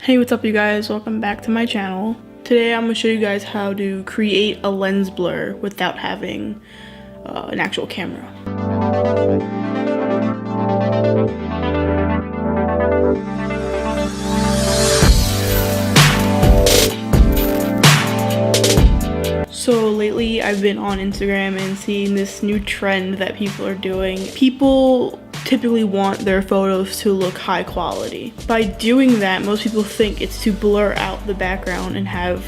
Hey, what's up you guys? Welcome back to my channel. Today I'm going to show you guys how to create a lens blur without having an actual camera. So lately I've been on Instagram and seeing this new trend that people are doing. People typically want their photos to look high quality. By doing that, most people think it's to blur out the background and have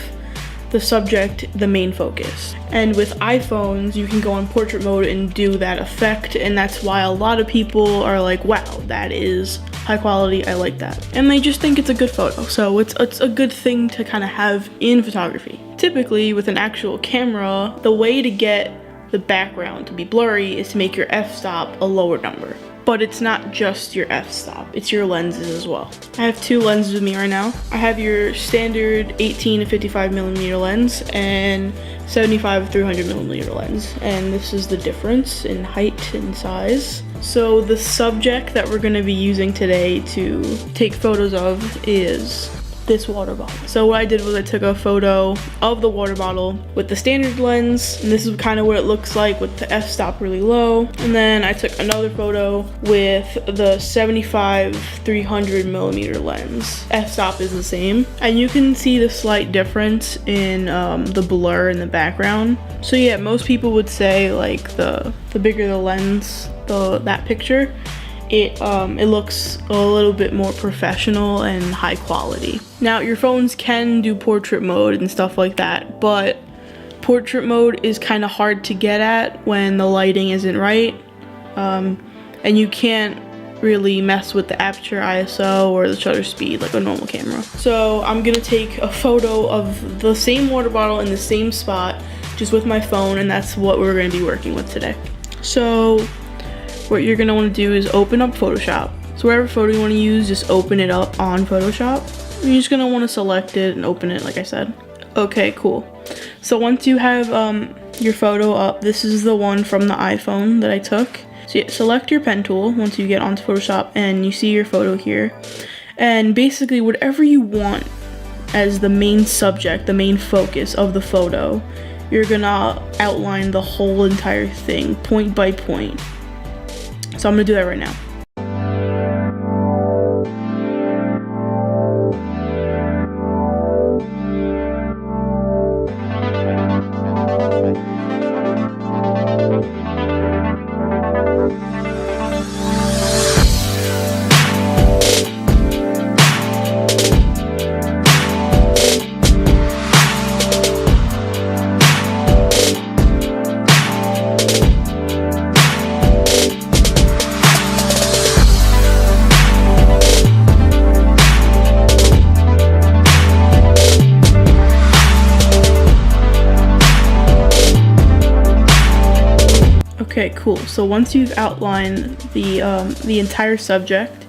the subject the main focus. And with iPhones, you can go on portrait mode and do that effect, and that's why a lot of people are like, wow, that is high quality, I like that. And they just think it's a good photo. So it's a good thing to kind of have in photography. Typically with an actual camera, the way to get the background to be blurry is to make your f-stop a lower number. But it's not just your f-stop, it's your lenses as well. I have two lenses with me right now. I have your standard 18 to 55 millimeter lens and 75 to 300 millimeter lens. And this is the difference in height and size. So the subject that we're gonna be using today to take photos of is this water bottle. So what I did was I took a photo of the water bottle with the standard lens, and this is kind of what it looks like with the f-stop really low. And then I took another photo with the 75 300 millimeter lens. F-stop is the same, and you can see the slight difference in the blur in the background. So yeah, most people would say like the bigger the lens, that picture, it looks a little bit more professional and high quality. Now your phones can do portrait mode and stuff like that, but portrait mode is kind of hard to get at when the lighting isn't right, and you can't really mess with the aperture, ISO, or the shutter speed like a normal camera. So I'm gonna take a photo of the same water bottle in the same spot just with my phone, and that's what we're gonna be working with today. So what you're gonna wanna do is open up Photoshop. So whatever photo you wanna use, just open it up on Photoshop. You're just gonna wanna select it and open it like I said. Okay, cool. So once you have your photo up, this is the one from the iPhone that I took. So yeah, select your pen tool once you get onto Photoshop and you see your photo here. And basically whatever you want as the main subject, the main focus of the photo, you're gonna outline the whole entire thing, point by point. So I'm gonna do that right now. Okay, cool. So once you've outlined the entire subject,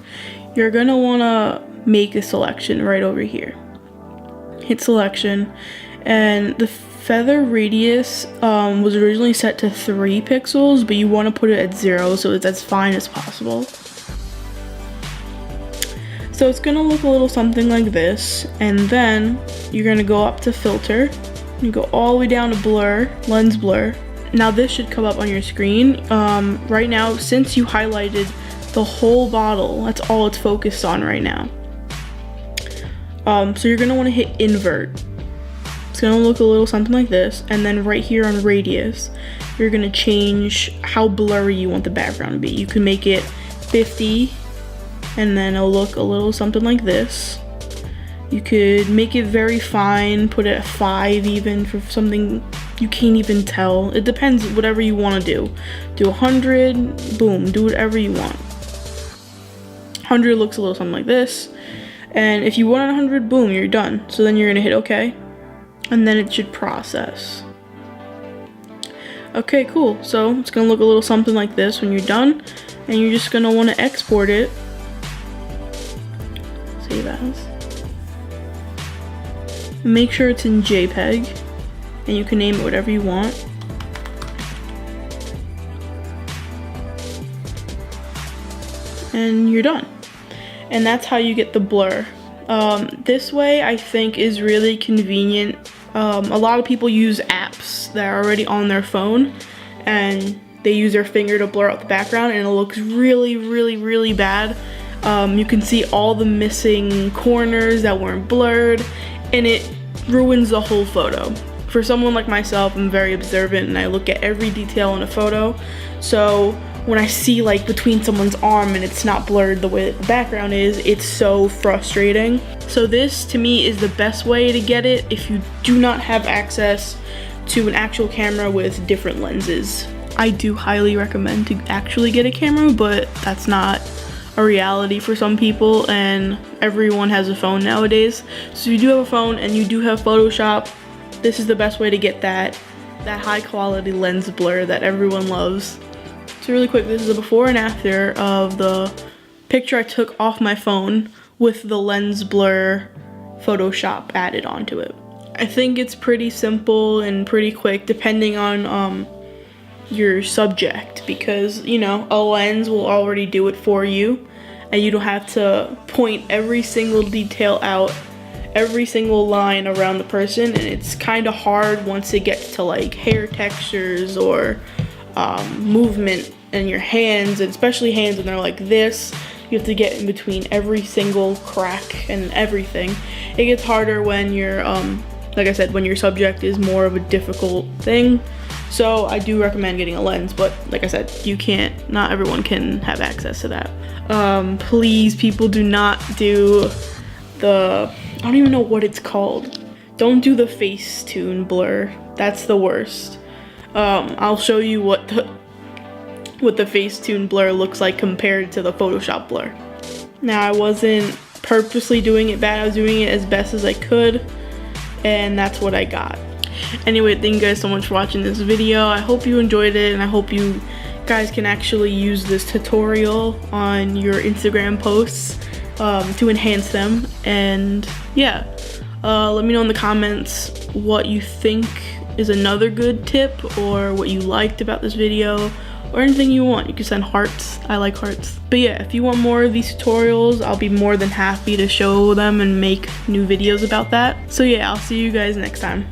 you're gonna wanna make a selection right over here. Hit selection, and the feather radius was originally set to 3 pixels, but you wanna put it at 0 so it's as fine as possible. So it's gonna look a little something like this, and then you're gonna go up to filter, you go all the way down to blur, lens blur. Now this should come up on your screen. Right now, since you highlighted the whole bottle, that's all it's focused on right now. So you're gonna wanna hit invert. It's gonna look a little something like this, and then right here on radius, you're gonna change how blurry you want the background to be. You can make it 50, and then it'll look a little something like this. You could make it very fine, put it at 5 even for something you can't even tell. It depends, whatever you want to do. Do 100, boom, do whatever you want. 100 looks a little something like this. And if you want 100, boom, you're done. So then you're gonna hit OK. And then it should process. Okay, cool. So it's gonna look a little something like this when you're done. And you're just gonna wanna export it. Save as. Make sure it's in JPEG, and you can name it whatever you want. And you're done. And that's how you get the blur This way I think is really convenient. A lot of people use apps that are already on their phone, and they use their finger to blur out the background, and it looks really bad. You can see all the missing corners that weren't blurred, and it ruins the whole photo. For someone like myself, I'm very observant and I look at every detail in a photo. So when I see like between someone's arm and it's not blurred the way that the background is, it's so frustrating. So this to me is the best way to get it if you do not have access to an actual camera with different lenses. I do highly recommend to actually get a camera, but that's not a reality for some people, and everyone has a phone nowadays. So if you do have a phone and you do have Photoshop, this is the best way to get that high quality lens blur that everyone loves. So really quick, this is a before and after of the picture I took off my phone with the lens blur Photoshop added onto it. I think it's pretty simple and pretty quick depending on your subject, because you know, a lens will already do it for you and you don't have to point every single detail out, every single line around the person, and it's kind of hard once it gets to like hair textures or movement in your hands, and especially hands when they're like this. You have to get in between every single crack and everything. It gets harder when you're like I said, when your subject is more of a difficult thing. So I do recommend getting a lens, but like I said, not everyone can have access to that. Please, people, do not do I don't even know what it's called. Don't do the Facetune blur. That's the worst. I'll show you what the Facetune blur looks like compared to the Photoshop blur. Now, I wasn't purposely doing it bad. I was doing it as best as I could, and that's what I got. Anyway, thank you guys so much for watching this video. I hope you enjoyed it, and I hope you guys can actually use this tutorial on your Instagram posts to enhance them. And yeah, let me know in the comments what you think is another good tip, or what you liked about this video, or anything you want. You can send hearts. I like hearts. But yeah, if you want more of these tutorials, I'll be more than happy to show them and make new videos about that. So yeah, I'll see you guys next time.